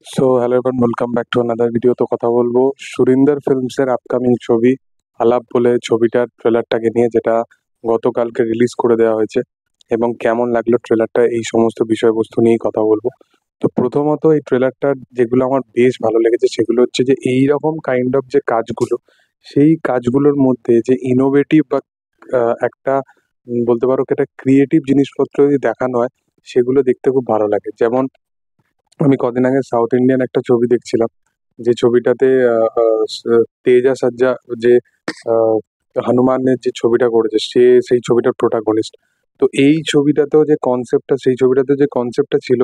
So hello everyone, welcome back to another video. তো কথা বলবো সুরিন্দর ফিল্মসের আপকামিং ছবি আলাপ বলে ছবিটার ট্রেলারটাকে নিয়ে, যেটা গতকালকে রিলিজ করে দেওয়া হয়েছে। এবং কেমন লাগলো ট্রেলারটা, এই সমস্ত বিষয়বস্তু নিয়েই কথা বলবো। তো প্রথমত এই ট্রেলারটার যেগুলো আমার বেশ ভালো লেগেছে সেগুলো হচ্ছে যে এই রকম কাইন্ড অফ যে কাজগুলো, সেই কাজগুলোর মধ্যে যে ইনোভেটিভ বা একটা বলতে পারো কি একটা ক্রিয়েটিভ জিনিসপত্র যদি দেখানো হয়, সেগুলো দেখতে খুব ভালো লাগে। যেমন আমি কদিন আগে সাউথ ইন্ডিয়ান একটা ছবি দেখছিলাম, যে ছবিটাতে তেজা সাজ্জা, যে আহ, হনুমানের যে ছবিটা করেছে, সে সেই ছবিটার প্রোটাগনিস্ট। তো এই ছবিটাতেও যে কনসেপ্টটা, সেই ছবিটাতে যে কনসেপ্টটা ছিল,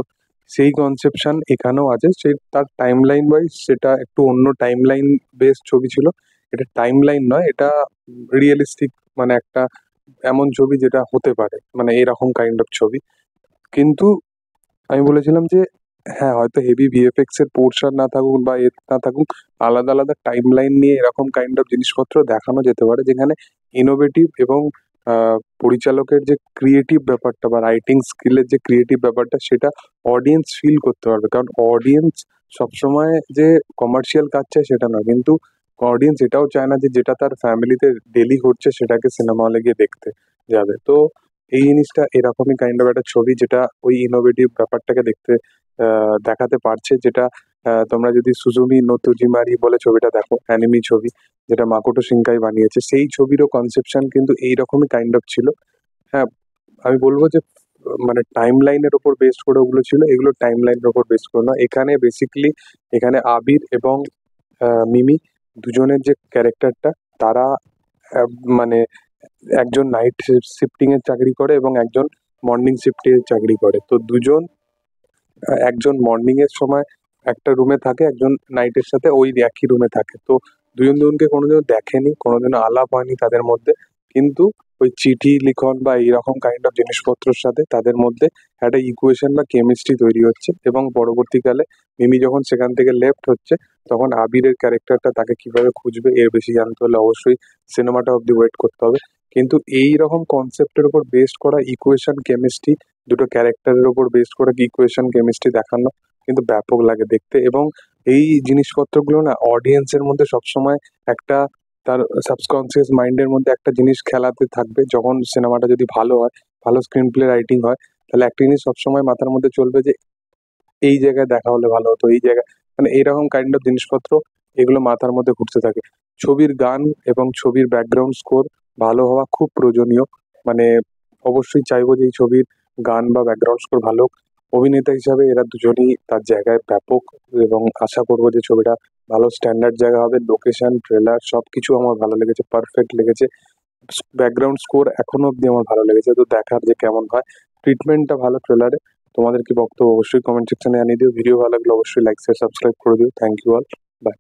সেই কনসেপশন এখানেও আছে। সে তার টাইম লাইন ওয়াইজ সেটা একটু অন্য টাইম লাইন বেস ছবি ছিল। এটা টাইম লাইন নয়, এটা রিয়েলিস্টিক, মানে একটা এমন ছবি যেটা হতে পারে, মানে এরকম কাইন্ড অফ ছবি। কিন্তু আমি বলেছিলাম যে হ্যাঁ, হয়তো হেভি ভিএফএক্স এর পোর্শন না থাকুক বা এ না থাকুক, আলাদা আলাদা টাইম লাইন নিয়ে এরকম কাইন্ড অফ জিনিসপত্র দেখানো যেতে পারে, যেখানে ইনোভেটিভ এবং পরিচালকের যে ক্রিয়েটিভ ব্যাপারটা বা রাইটিং স্কিলের যে ক্রিয়েটিভ ব্যাপারটা, সেটা অডিয়েন্স ফিল করতে পারবে। কারণ অডিয়েন্স সবসময় যে কমার্শিয়াল কাজ চায় সেটা নয়, কিন্তু অডিয়েন্স এটাও চায় না যে যেটা তার ফ্যামিলিতে ডেলি ঘটছে সেটাকে সিনেমা হলে গিয়ে দেখতে যাবে। তো এই জিনিসটা এরকমই কাইন্ড অফ একটা ছবি, যেটা ওই ইনোভেটিভ ব্যাপারটাকে দেখতে দেখাতে পারছে। যেটা তোমরা যদি সুজুমি নো তুজিমারি বলে ছবিটা দেখো, অ্যানিমি ছবি, যেটা মাকোটো শিনকাই বানিয়েছে, সেই ছবিরও কনসেপশন কিন্তু এইরকমই কাইন্ড অফ ছিল। হ্যাঁ, আমি বলবো যে মানে টাইম লাইনের ওপর বেস্ড করে ওগুলো ছিল, এগুলো টাইম লাইনের ওপর বেস্ড করে না। এখানে বেসিক্যালি এখানে আবির এবং মিমি দুজনের যে ক্যারেক্টারটা, তারা আহ, মানে একজন নাইট শিফটিং এর চাকরি করে এবং একজন মর্নিং শিফটে চাকরি করে। তো দুজন, একজন মর্নিং এর সময় একটা রুমে থাকে, একজন নাইটের সাথে ওই একই রুমে থাকে। তো দুজন দুজনকে কোনোদিনও দেখেনি, কোনোদিনও আলাপ হয়নি তাদের মধ্যে, কিন্তু ওই চিঠি লিখন বা এইরকম কাইন্ড অফ জিনিসপত্রের সাথে তাদের মধ্যে একটা ইকুয়েশন বা কেমিস্ট্রি তৈরি হচ্ছে। এবং পরবর্তীকালে মিমি যখন সেখান থেকে লেফট হচ্ছে, তখন আবিরের ক্যারেক্টারটা তাকে কিভাবে খুঁজবে, এর বেশি জানতে হলে অবশ্যই সিনেমাটা অব্দি ওয়েট করতে হবে। কিন্তু এই রকম কনসেপ্টের উপর বেস্ড করা ইকুয়েশন কেমিস্ট্রি, দুটো ক্যারেক্টারের উপর বেস্ড করে ইকুয়েশন কেমিস্ট্রি দেখানো কিন্তু ব্যাপক লাগে দেখতে। এবং এই জিনিসপত্রগুলো না অডিয়েন্সের মধ্যে সবসময় একটা, তার সাবকনসিয়াস মাইন্ডের মধ্যে একটা জিনিস খেলাতে থাকবে। যখন সিনেমাটা যদি ভালো হয়, ভালো স্ক্রিন প্লে রাইটিং হয়, তাহলে একটা জিনিস সবসময় মাথার মধ্যে চলবে যে এই জায়গায় দেখা হলে ভালো হতো, এই জায়গায়, মানে এইরকম কাইন্ড অফ জিনিসপত্র এগুলো মাথার মধ্যে ঘুরতে থাকে। ছবির গান এবং ছবির ব্যাকগ্রাউন্ড স্কোর ভালো হওয়া খুব প্রয়োজনীয়। মানে অবশ্যই চাইবো যে এই ছবির গান বা ব্যাকগ্রাউন্ড স্কোর ভালো হোক। অভিনেতা হিসাবে এরা দুজনই তার জায়গায় ব্যাপক, এবং আশা করবো যে ছবিটা ভালো স্ট্যান্ডার্ড জায়গা হবে। লোকেশন, ট্রেলার সবকিছু আমার ভালো লেগেছে, পারফেক্ট লেগেছে। ব্যাকগ্রাউন্ড স্কোর এখনো অব্দি আমার ভালো লেগেছে, তো দেখার যে কেমন হয়। ট্রিটমেন্টটা ভালো ট্রেলারে। তোমাদের কি বক্তব্য অবশ্যই কমেন্ট সেকশনে জানিয়ে দিও। ভিডিও ভালো লাগলে অবশ্যই লাইক শেয়ার সাবস্ক্রাইব করে দিও। Thank you all, by.